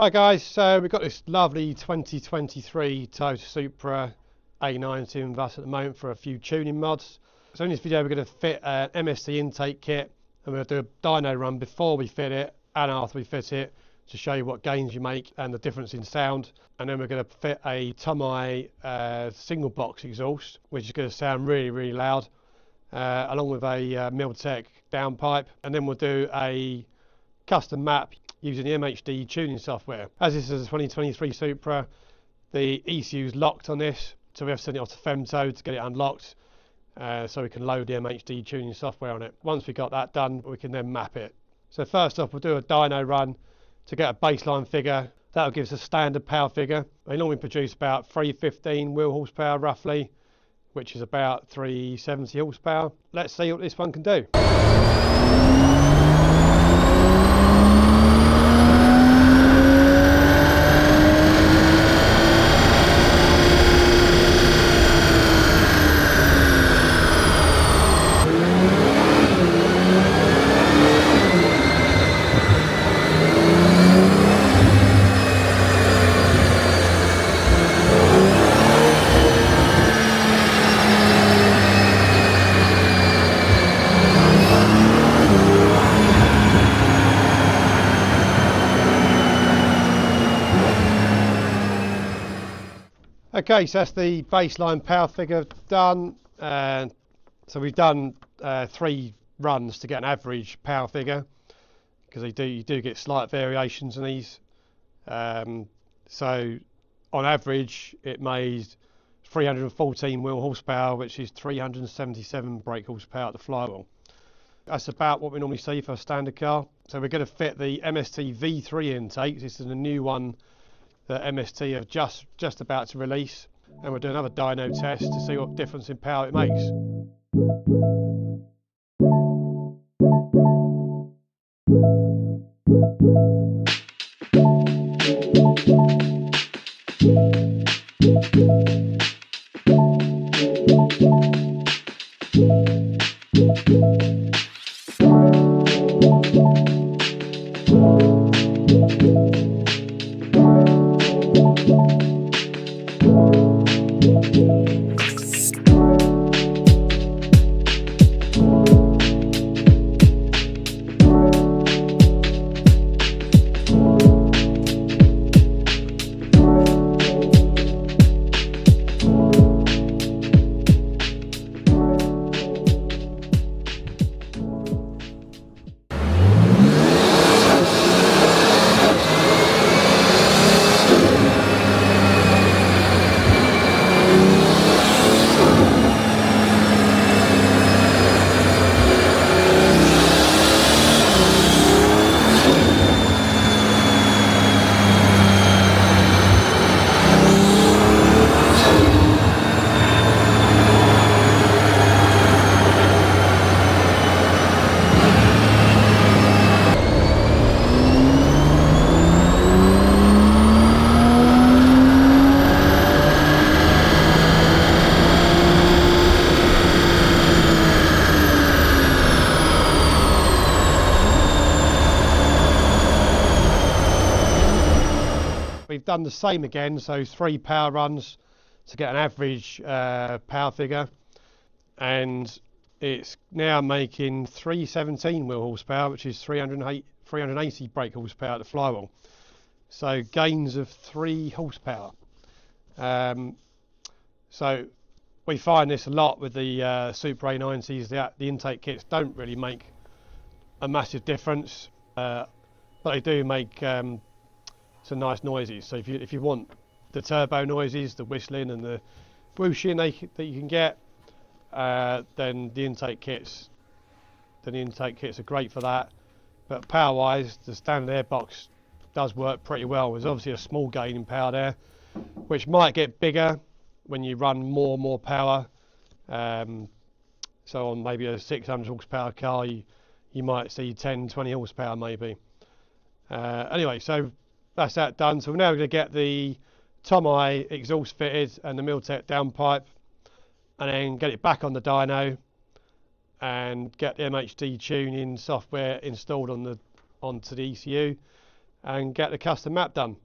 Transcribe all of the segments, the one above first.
Hi guys, so we've got this lovely 2023 Toyota Supra A90 with us at the moment for a few tuning mods. So in this video we're going to fit an MST intake kit, and we're going to do a dyno run before we fit it and after we fit it to show you what gains you make and the difference in sound. And then we're going to fit a Tomei single box exhaust, which is going to sound really loud, along with a Milltek downpipe. And then we'll do a custom map using the MHD tuning software. As this is a 2023 Supra, the ECU is locked on this, so we have to send it off to Femto to get it unlocked, so we can load the MHD tuning software on it. Once we got that done, we can then map it. So first off, we'll do a dyno run to get a baseline figure. That'll give us a standard power figure. They normally produce about 315 wheel horsepower roughly, which is about 370 horsepower. Let's see what this one can do. Okay, so that's the baseline power figure done. So we've done 3 runs to get an average power figure, because you do get slight variations in these. So on average it made 314 wheel horsepower, which is 377 brake horsepower at the flywheel. That's about what we normally see for a standard car. So we're going to fit the MST V3 intake. This is a new one that MST are just about to release, and we'll do another dyno test to see what difference in power it makes. We've done the same again, so 3 power runs to get an average power figure, and it's now making 317 wheel horsepower, which is 380 brake horsepower at the flywheel. So gains of 3 horsepower. So we find this a lot with the Supra A90s. The intake kits don't really make a massive difference, but they do make some nice noises. So if you want the turbo noises, the whistling and the whooshing that you can get, then the intake kits are great for that. But power wise, the standard airbox does work pretty well. There's obviously a small gain in power there, which might get bigger when you run more power. So on maybe a 600 horsepower car, you might see 10-20 horsepower maybe. Anyway, so that's that done. So we're now going to get the Tomei exhaust fitted and the Milltek downpipe, and then get it back on the dyno and get the MHD tuning software installed onto the ECU, and get the custom map done.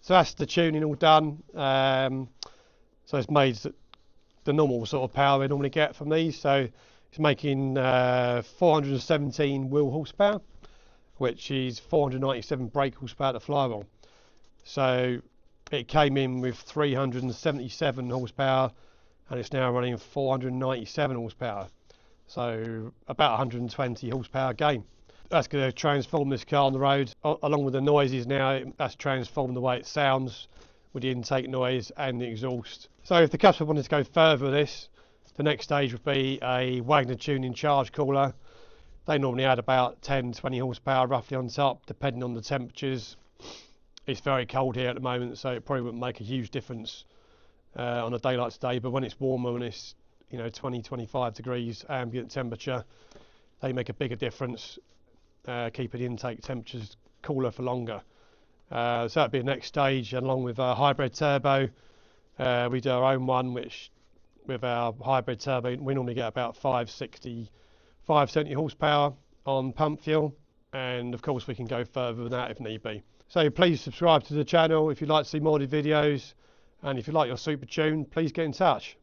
So that's the tuning all done. So it's made the normal sort of power we normally get from these. So it's making 417 wheel horsepower, which is 497 brake horsepower to flywheel. So it came in with 377 horsepower and it's now running 497 horsepower. So about 120 horsepower gain. That's going to transform this car on the road, along with the noises now. That's transformed the way it sounds with the intake noise and the exhaust. So if the customer wanted to go further with this, the next stage would be a Wagner Tuning charge cooler. They normally add about 10-20 horsepower roughly on top, depending on the temperatures. It's very cold here at the moment, so it probably wouldn't make a huge difference on a day like today, but when it's warmer, when it's 20-25 degrees ambient temperature, they make a bigger difference, keeping the intake temperatures cooler for longer. So that'd be the next stage, along with a hybrid turbo. We do our own one, which with our hybrid turbo we normally get about 570 horsepower on pump fuel, and of course we can go further than that if need be. So please subscribe to the channel if you'd like to see more of the videos, and if you like your Super Tune, please get in touch.